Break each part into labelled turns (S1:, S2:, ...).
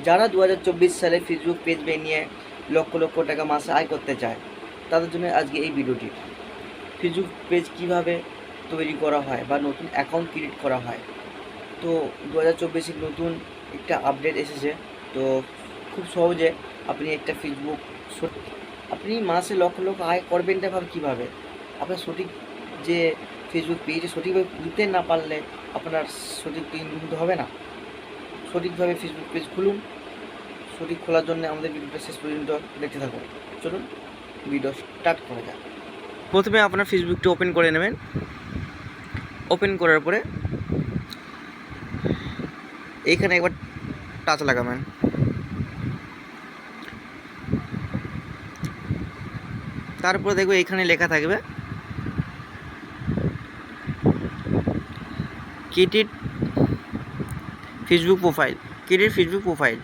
S1: যারা 2024 সালে Facebook page বানিয়ে লক্ষ লক্ষ টাকা মাসে আয় করতে চায় তাদের জন্য আজকে এই ভিডিওটি। ফেসবুক পেজ কিভাবে তৈরি করা হয় বা নতুন অ্যাকাউন্ট ক্রিয়েট করা হয়। তো 2024 নতুন একটা আপডেট এসেছে। তো খুব সহজে আপনি একটা ফেসবুক আপনি মাসে লক্ষ লক্ষ আয় করবেনটা ভাবে কীভাবে আপনার সঠিক যে ফেসবুক পেজে সঠিকভাবে খুলতে না পারলে আপনার সঠিক কিন্তু হবে না। সঠিকভাবে ফেসবুক পেজ খুলুন। সঠিক খোলার জন্য আমাদের ভিডিওটা শেষ পর্যন্ত দেখতে থাকুন। চলুন ভিডিও স্টার্ট করা যাক। প্রথমে আপনার ফেসবুকটা ওপেন করে নেবেন। ওপেন করার পরে এইখানে একবার টাচ লাগাবেন। তারপরে দেখবে এখানে লেখা থাকবে create Facebook profile. Create Facebook profile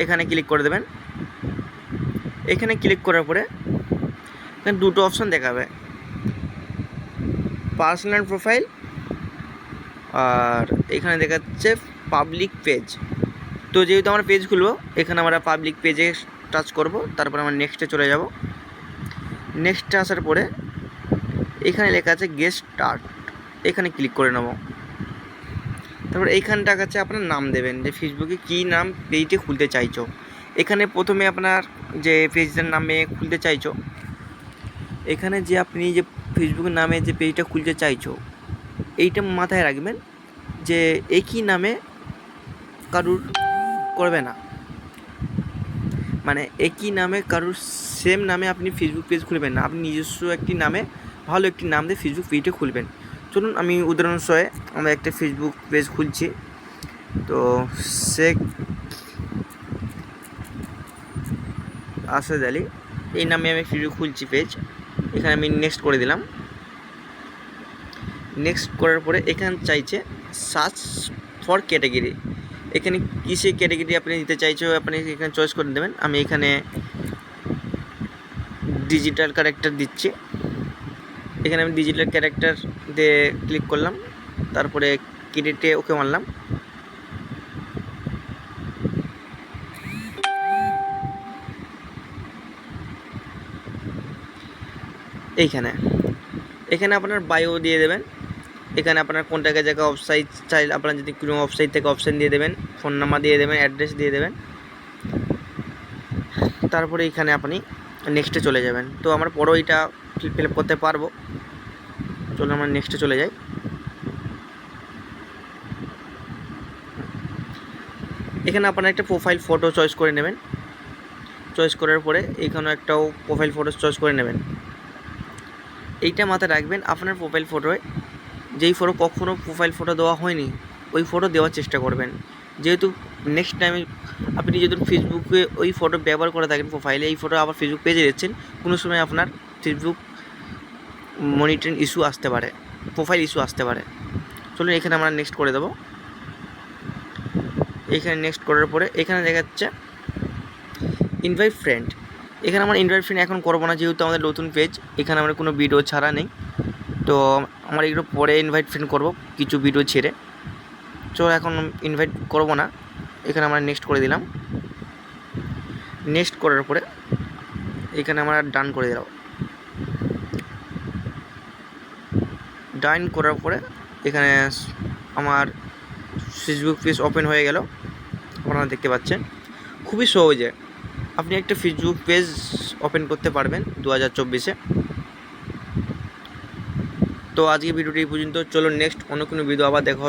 S1: এখানে ক্লিক করে দেবেন। এখানে ক্লিক করার পরে এখানে দুটো অপশান দেখাবে, পার্সোনাল প্রোফাইল আর এখানে দেখাচ্ছে পাবলিক পেজ। তো যেহেতু আমরা পেজ খুলবো এখানে আমরা পাবলিক পেজে টাচ করব। তারপর আমরা নেক্সটে চলে যাব। নেক্সটে আসার পরে এখানে লেখা আছে গেট স্টার্ট, এখানে ক্লিক করে নেব। তারপর এইখানটা কাছে আপনার নাম দেবেন যে ফেসবুকে কী নাম পেজটি খুলতে চাইছো। এখানে প্রথমে আপনার যে পেজটার নামে খুলতে চাইছো, এখানে যে আপনি যে ফেসবুকের নামে যে পেজটা খুলতে চাইছো এইটা মাথায় রাখবেন যে একই নামে কারুর করবে না, মানে একই নামে কারুর সেম নামে আপনি ফেসবুক পেজ খুলবেন না। আপনি নিজস্ব একটি নামে ভালো একটি নাম দিয়ে ফেসবুক পেজটা খুলবেন। চলুন আমি উদাহরণসহে আমরা একটা ফেসবুক পেজ খুলছি। তো শেখ আসাদ আলী এই নামে আমি ফেসবুক খুলছি পেজ। এখানে আমি নেক্সট করে দিলাম। নেক্সট করার পরে এখানে চাইছে সার্চ ফর ক্যাটাগরি। এখানে কিসে ক্যাটাগরি আপনি দিতে চাইছো আপনি এখানে চয়েস করে দেবেন। আমি এখানে ডিজিটাল ক্যারেক্টার দিচ্ছি। এখানে আমি ডিজিটাল ক্যারেক্টার দিয়ে ক্লিক করলাম। তারপরে ক্রিয়েটে ওকে মারলাম। এখানে আপনার বায়ো দিয়ে দেবেন। এখানে আপনার কোনটাকে জায়গায় ওয়েবসাইট চাইলে আপনার যদি কোনো ওয়েবসাইট থেকে অপশান দিয়ে দেবেন, ফোন নাম্বার দিয়ে দেবেন, অ্যাড্রেস দিয়ে দেবেন। তারপরে এখানে আপনি নেক্সটে চলে যাবেন। তো আমরা পরও এটা ফিল আপ করতে পারবো। চলুন আমরা নেক্সটে চলে যাই। এখানে আপনার একটা প্রোফাইল ফটো চয়েস করে নেবেন। চয়েস করার পরে এখানেও একটাও প্রোফাইল ফটো চয়েস করে নেবেন। এইটা মাথায় রাখবেন, আপনার প্রোফাইল ফটোয় যেই ফটো কখনও প্রোফাইল ফটো দেওয়া হয়নি ওই ফটো দেওয়ার চেষ্টা করবেন। যেহেতু নেক্সট টাইমে আপনি যদি ফেসবুকে ওই ফটো ব্যবহার করে থাকেন প্রোফাইলে, এই ফটো আবার ফেসবুক পেজে দিচ্ছেন, কোনো সময় আপনার ফেসবুক মনিটরিং ইস্যু আসতে পারে, প্রোফাইল ইস্যু আসতে পারে। চলুন এখানে আমরা নেক্সট করে দেবো। এখানে নেক্সট করার পরে এখানে দেখা যাচ্ছে ইনভাইট ফ্রেন্ড। এখানে আমরা ইনভাইট ফ্রেন্ড এখন করবো না, যেহেতু আমাদের নতুন পেজ, এখানে আমরা কোনো ভিডিও ছাড়া নেই। তো আমরা এগুলো পরে ইনভাইট ফ্রেন্ড করব কিছু ভিডিও ছেড়ে। চলো এখন ইনভাইট করব না, এখানে আমরা নেক্সট করে দিলাম। নেক্সট করার পরে এখানে আমরা ডান করে দিলাম। ডান করার পরে এখানে আমার ফেসবুক পেজ ওপেন হয়ে গেল। আপনারা দেখতে পাচ্ছেন খুবই সহজে আপনি একটা ফেসবুক পেজ ওপেন করতে পারবেন 2024-এ। তো আজকে ভিডিওটি এই পর্যন্ত। চলো নেক্সট অন্য কোনো ভিডিও আবার দেখা হবে।